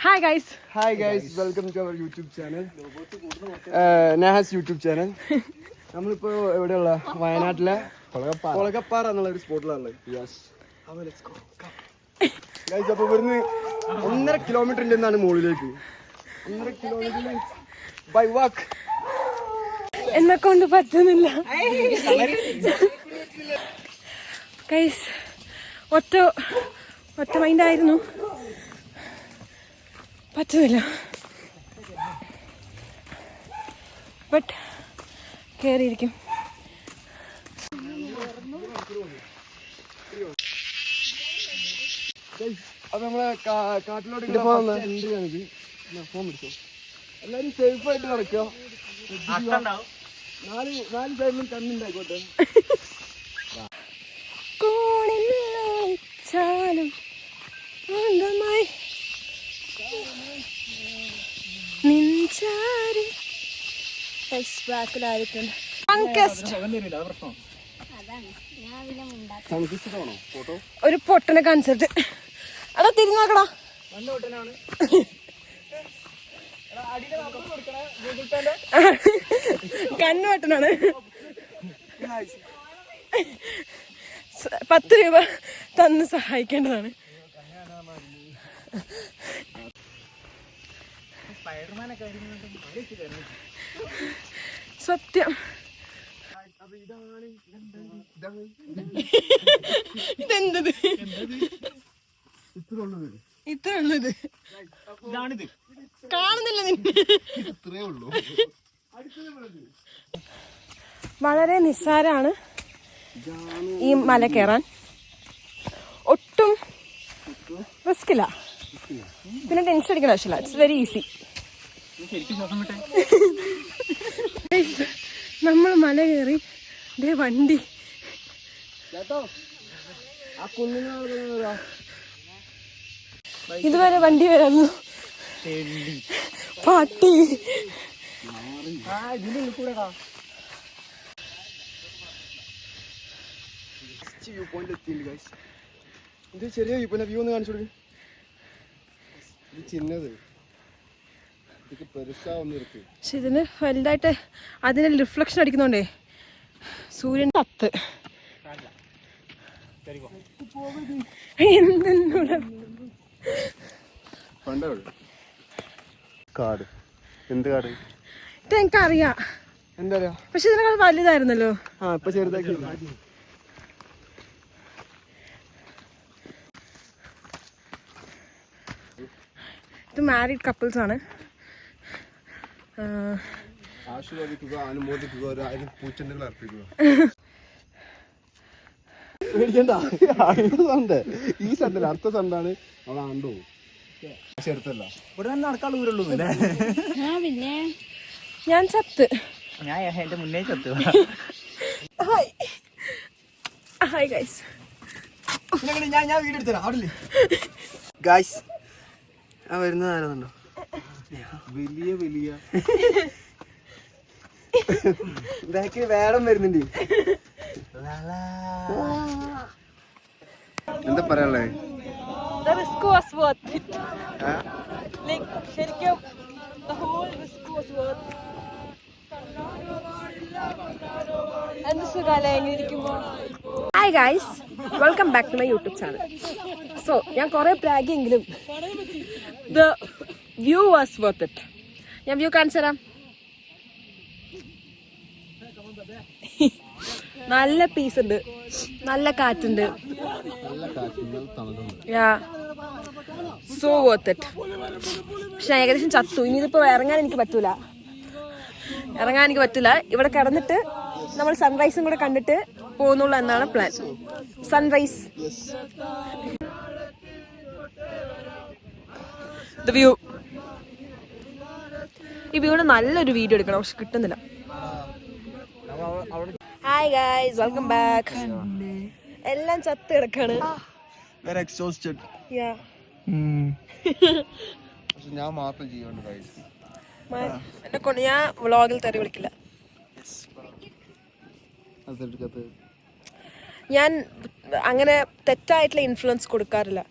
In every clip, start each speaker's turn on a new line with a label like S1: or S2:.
S1: Hi guys,
S2: welcome to our YouTube channel. Nahas YouTube channel. നമ്മളിപ്പോ എവിടെയുള്ള വയനാട്ടിലെ കൊളകപ്പാറ എന്നുള്ള ഒരു സ്പോട്ടിലാണ്. ഗൈസ് അപ്പൊ ഇവിടുന്ന് 1.5 കിലോമീറ്ററിന്റെ എന്നാണ് മുകളിലേക്ക്. 1.5 കിലോമീറ്റർ ബൈ വാക്ക്.
S1: എന്നെ കൊണ്ട് പറ്റുന്നില്ല ഗൈസ്. ഒറ്റ മൈൻഡായിരുന്നു, പറ്റുന്നില്ല. ബട്ട് കയറിയിരിക്കും.
S2: അപ്പൊ നമ്മളെ കാട്ടിലോട്ട് എൻട്രി ആണിത്. ഫോൺ പിടിച്ചോ. എല്ലാരും സേഫ് ആയിട്ട് നടക്കുക. 4 സൈഡിലും കണ്ണുണ്ടായിക്കോട്ടെ.
S1: ഒരു പൊട്ടനെ കൺസെപ്റ്റ്. അതാ തിരിഞ്ഞു നോക്കടാ. കണ്ണു പൊട്ടനാണ്. 10 രൂപ തന്ന് സഹായിക്കേണ്ടതാണ്. സത്യം. ഇതെന്തത്? ഇത്ര ഉള്ളത് കാണുന്നില്ല നിന്നെ. വളരെ നിസ്സാരാണ് ഈ മല കയറാൻ. ഒട്ടും റിസ്കില്ല, പിന്നെ ടെൻഷൻ അടിക്കുന്ന ആവശ്യമില്ല. It's very easy. നമ്മൾ മല കയറി വണ്ടി ഇതുവരെ വണ്ടി വരുന്നു. പാട്ടി
S2: ഇത് ചെറിയ വ്യൂ ഒന്ന് കാണിച്ചു കൊടുക്കും. ഇത് ചിന്നത്
S1: പക്ഷെ ഇതിന് വലുതായിട്ട് അതിന് റിഫ്ലക്ഷൻ അടിക്കുന്നോണ്ടേ സൂര്യൻ തത്ത്
S2: കാട്. എന്ത് കാട്?
S1: എനിക്കറിയാം,
S2: എന്താ പറയാ.
S1: പക്ഷെ ഇതിനേക്കാൾ വലുതായിരുന്നല്ലോ.
S2: ഇപ്പൊ ചെറുതാക്കി.
S1: ഇത് മാരീഡ് കപ്പിൾസ് ആണ്.
S2: ആശീർവദിക്കുക, അനുമോദിക്കുക, 1000 പൂച്ചെണ്ടുകൾ അർപ്പിക്കുക. ഈ സണ്ടല്ല, അടുത്ത സണ്ടാണ് അവളാണ്ടോ. അടുത്തല്ല
S3: ഇവിടെ തന്നെ നടക്കാനുള്ള ദൂരമുള്ളൂ.
S1: പിന്നെ ഞാൻ ചത്ത്,
S3: ഞാൻ എന്റെ മുന്നേ ചത്തു.
S1: Hi guys.
S2: ഞാൻ വീഡിയോ എടുത്തരാം. അവിടെ ഗൈസ് ആ വരുന്നത് ആരാന്നുണ്ടോ? വലിയ ബാക്കിൽ വേടം വരുന്നുണ്ട്. എന്താ പറയാനുള്ളേ?
S1: Hi guys, welcome back to my YouTube channel. So ഞാൻ കുറെ പ്രാഗിയെങ്കിലും the view was worth it. ഞാൻ വ്യൂ കാണിച്ചു തരാം. നല്ല പീസ് ഉണ്ട്, നല്ല കാറ്റുണ്ട്. So worth it. പക്ഷെ ഏകദേശം ചത്തു. ഇനി ഇതിപ്പോ ഇറങ്ങാൻ എനിക്ക് പറ്റൂല. ഇവിടെ കിടന്നിട്ട് നമ്മൾ സൺറൈസും കൂടെ കണ്ടിട്ട് പോകുന്നുള്ളൂ എന്നാണ് പ്ലാൻ. Sunrise, the view. ഈ വ്യൂടെ നല്ലൊരു വീഡിയോ എടുക്കണം, പക്ഷെ കിട്ടുന്നില്ല. Hi guys, welcome back. എല്ലാം ചത്ത് കിടക്കാണ്.
S2: ഞാൻ മാത്രം ചെയ്യുന്നുണ്ട്.
S1: എന്നെ കൊണ്ട് ഞാൻ വ്ളോഗിൽ തെറി വിളിക്കില്ല. ഞാൻ അങ്ങനെ തെറ്റായിട്ടുള്ള ഇൻഫ്ലുവൻസ് കൊടുക്കാറില്ല.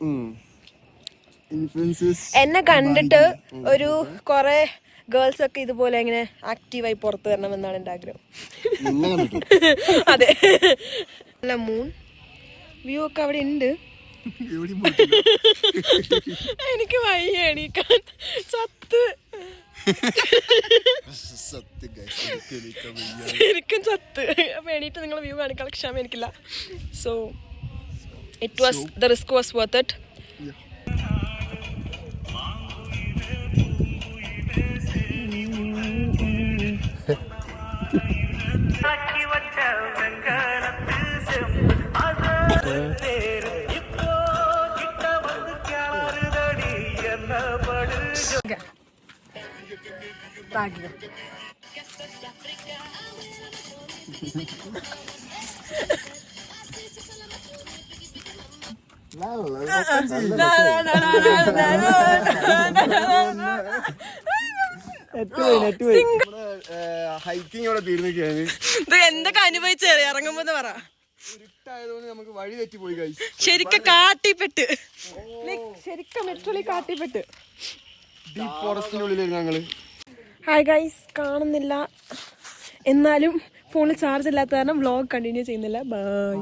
S2: ഇൻഫ്ലുവൻസസ്
S1: എന്നെ കണ്ടിട്ട് ഒരു കുറെ ഗേൾസ് ഒക്കെ ഇതുപോലെ ഇങ്ങനെ ആക്റ്റീവായി പുറത്തു വരണം എന്നാണ് എന്റെ ആഗ്രഹം. അതെ, അല്ല മൂൺ വ്യൂ ഒക്കെ അവിടെ ഉണ്ട്. എനിക്ക് വയ്യ എണീക്കാൻ, ചത്ത് ശരിക്കും ചത്ത്. അപ്പൊ എണീറ്റ് നിങ്ങൾ വ്യൂ കാണിക്കാൻ ക്ഷമ എനിക്കില്ല. So it was the risk was worth it.
S2: Hiking ഇവിടെ തീർന്നിരിക്കുകയാണ്.
S1: ഇത് എന്തൊക്കെ അനുഭവിച്ചേ ഇറങ്ങുമ്പോ പറ.
S2: ഇരുട്ടായതുകൊണ്ട് നമുക്ക് വഴി തെറ്റി പോയി കഴിച്ചു.
S1: ശരിക്കും കാട്ടിപ്പെട്ട്, ശരിക്കും ലിറ്ററലി കാട്ടിപ്പെട്ട്.
S2: ഡീപ് ഫോറസ്റ്റിനുള്ളിലായിരുന്നു ഞങ്ങള്.
S1: ഹായ് ഗൈസ്, കാണുന്നില്ല എന്നാലും ഫോണിൽ ചാർജ് ഇല്ലാത്ത കാരണം വ്ലോഗ് കണ്ടിന്യൂ ചെയ്യുന്നില്ല. ബൈ.